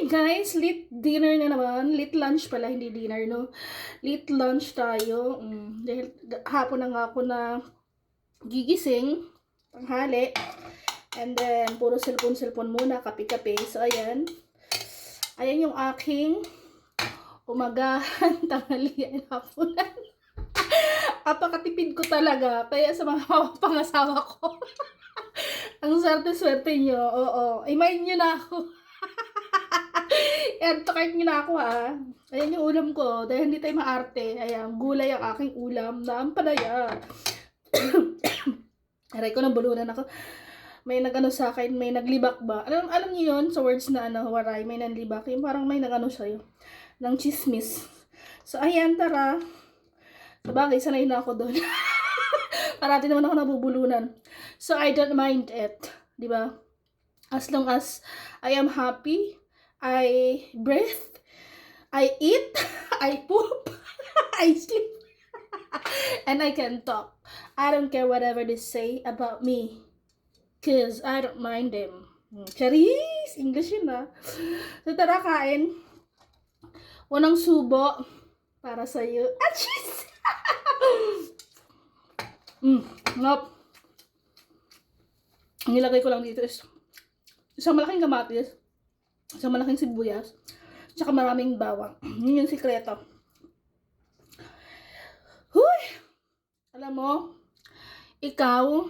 Guys, late dinner na naman. Late lunch pala, hindi dinner, no? Late lunch tayo. Dahil hapon na nga ako na gigising, tanghali. And then, puro cellphone muna, kape-kape. So, ayan. Ayan yung aking umagahan, tanghalian, hapunan. Apakatipid ko talaga. Kaya sa mga pangasawa ko. Ang swerte-swerte nyo. Oo. I-mind nyo na ako. Yan, takart nyo na ako ha. Ayan yung ulam ko. Dahil hindi tayo maarte. Ayan, gulay ang aking ulam na ampalaya. Aray ko, nabulunan ako. May nagano sa akin, may naglibak ba? Alam niyo yun, sa words na waray, may nanlibak. Yung parang may nagano sa'yo. Ng chismis. So, ayan, tara. Sabagay, sanay na ako doon. Parati naman ako nabubulunan. So, I don't mind it. Diba? As long as I am happy, I breathe, I eat, I poop, I sleep, and I can talk. I don't care whatever they say about me. Cause I don't mind them. Charis! English yun ah. So tara kain. Unang subo para sa'yo. Achis! Nope. Nilagay ko lang dito is isang malaking kamatis, isang malaking sibuyas, tsaka maraming bawang. Yun yung sikreto. Huy! Alam mo, ikaw,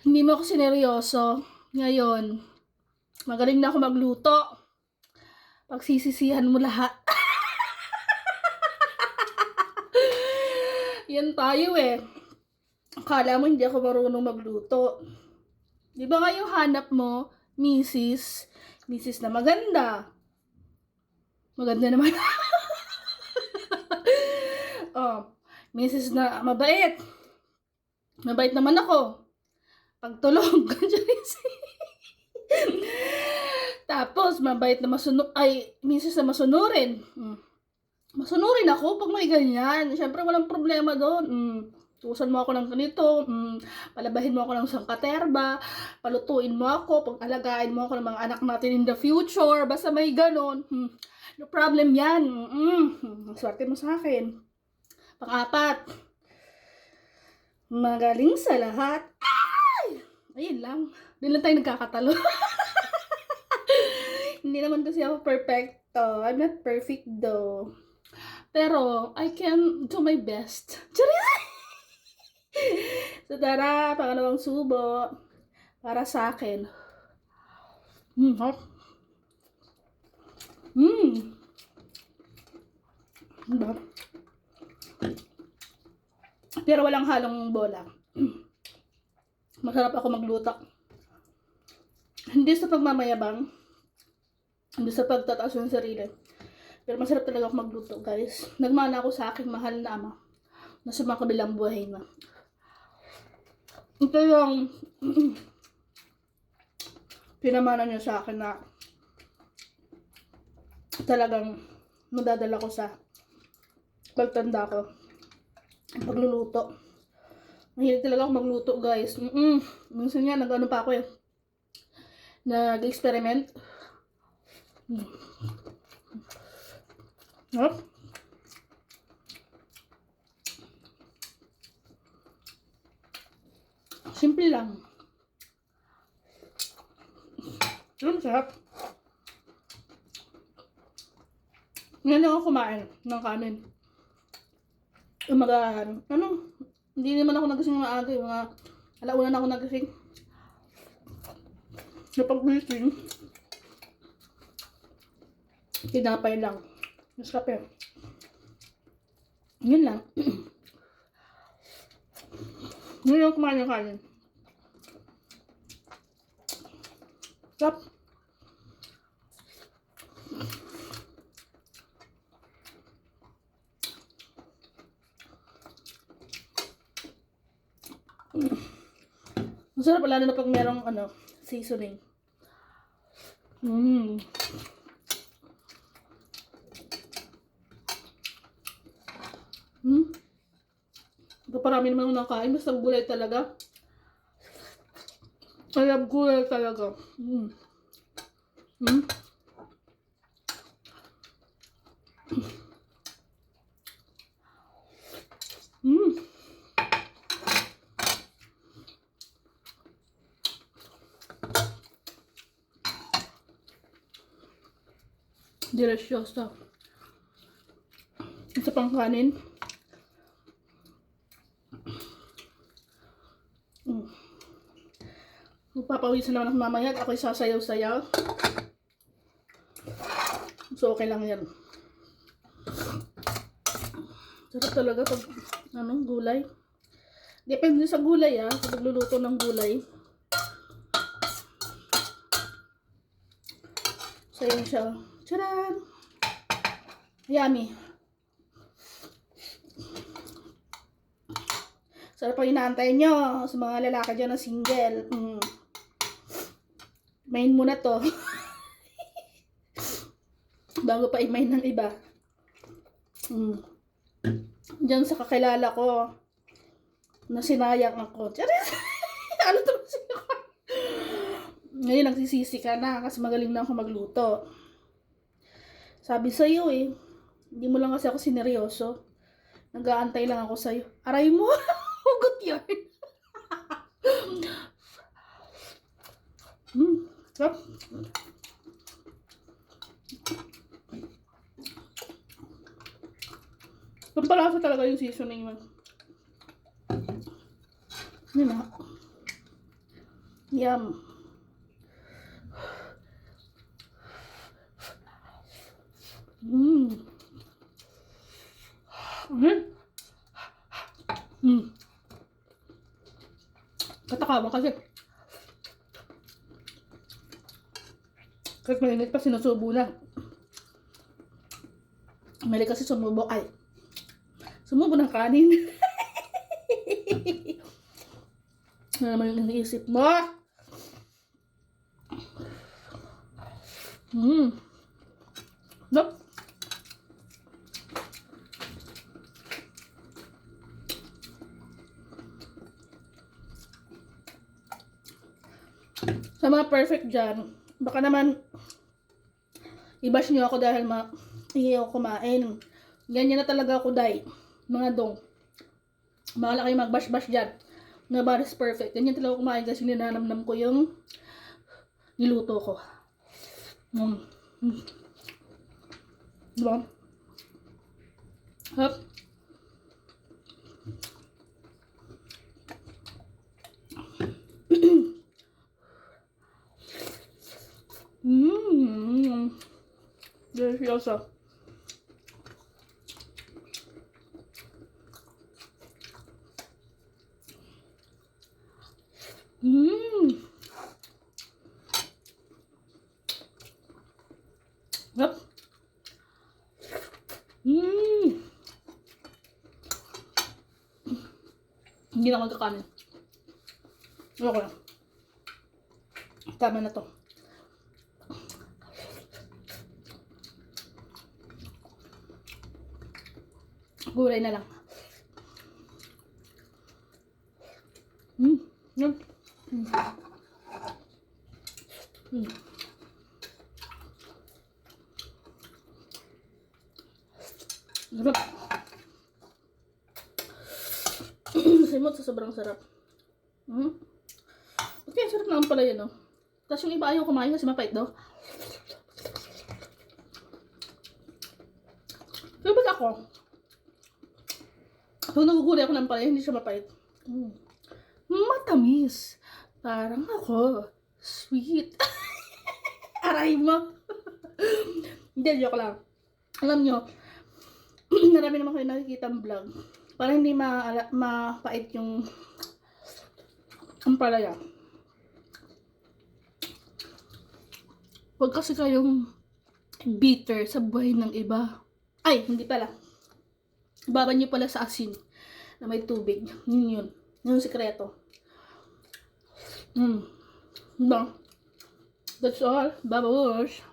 hindi mo ako sineryoso. Ngayon, magaling na ako magluto. Pagsisisihan mo lahat. Yan tayo eh. Akala mo hindi ako marunong magluto. Di ba nga yung hanap mo, Mrs. na maganda. Maganda naman. Oh, Mrs. na mabait. Mabait naman ako. Pagtulog. Tapos, mabait na Mrs. na masunurin. Masunurin ako pag may ganyan. Siyempre, walang problema doon. Tusan mo ako ng ganito, palabahin mo ako ng sangkaterba, palutuin mo ako, pag-alagain mo ako ng mga anak natin in the future, basta may ganon, no problem yan. Swerte mo sa akin. Pang-apat, magaling sa lahat. Ay! Ayun lang. Doon lang tayo nagkakatalo. Hindi naman kasi ako perfecto. I'm not perfect though. Pero, I can do my best. Charis! So, tara, pangalawang subo para sa akin. Hot. Pero walang halong bola. Masarap ako magluto. Hindi sa pagmamayabang, hindi sa pagtataas ng sarili. Pero masarap talaga ako magluto, guys. Nagmana ako sa aking mahal na ama. Nasa mga kabilang buhay na. Ito yung pinamana niya sa akin na talagang nadadala ko sa pagtanda ko. Pagluluto. Mahilig talaga ako magluto, guys. Minsan nga, nag-ano pa ako eh. Nag-experiment. Yup. Simple lang. Ang sarap. Ngayon ako kumain ng kanin. Umagahan. Hindi naman ako nagising maaga. Mga alauna na ako nagising. Napag-gising. Tinapay lang. Mas kape. Yun lang. Ngayon ako kumain ng kanin. Stop. Masarap lalo na pag merong seasoning. Parami naman ako nakain. Basta gulay talaga. I love gulay talaga. Hmm. Hmm. Delicioso. Isa pang kanin. Magpapawisan naman ako mamaya at ako'y sasayaw-sayaw. So, okay lang yan. Sarap talaga pag, gulay. Depende sa gulay, sa pagluluto ng gulay. So, yun siya. Tcharan! Yummy. Sarap pag inaantay nyo sa mga lalaki dyan na single. Main muna to. Bago pa i-main ng iba. Diyan sa kakilala ko na sinayang ako. Ano to? Ngayon nagsisisi ka na kasi magaling na ako magluto. Sabi sa'yo hindi mo lang kasi ako sineryoso. Nag-aantay lang ako sa'yo. Aray mo! Hugot yan! Sarap. Pampalasa talaga yung seasoning mo. Yun na. Yum. Katakawa kasi. Kahit mainit pa, sinusubo na. Mali kasi sumubo. Ay. Sumubo ng kanin. Ano naman yung iniisip mo? Nope. Sa mga perfect dyan, baka naman i-bash nyo ako dahil hindi ako kumain. Ganyan na talaga ako, day. Mga dong. Bahala kayo mag-bash-bash dyan. Mga baris perfect. Ganyan talaga ako kumain kasi ninanamnam ko yung niluto ko. Diba? Hop. Delicioso. Yep. Hindi na magkakanin. Okay. Tama na to. Gulay na lang. Yun. Sarap. Simot sa sobrang sarap. Okay, sarap naman pala yun, no? Tapos yung iba ayaw kumain kasi mapait daw. Pero ba't ako? Pag nagugulay ako ng palaya, hindi siya mapait. Matamis. Parang ako. Sweet. Aray mo. Hindi, joke lang. Alam nyo, marami naman kayo nakikita ang vlog. Para hindi mapait yung palaya. Huwag kasi kayong bitter sa buhay ng iba. Ay, hindi pala. Ibaba nyo pala sa asin na may tubig. Yun. Yun yung sikreto. Diba? That's all. Babawash.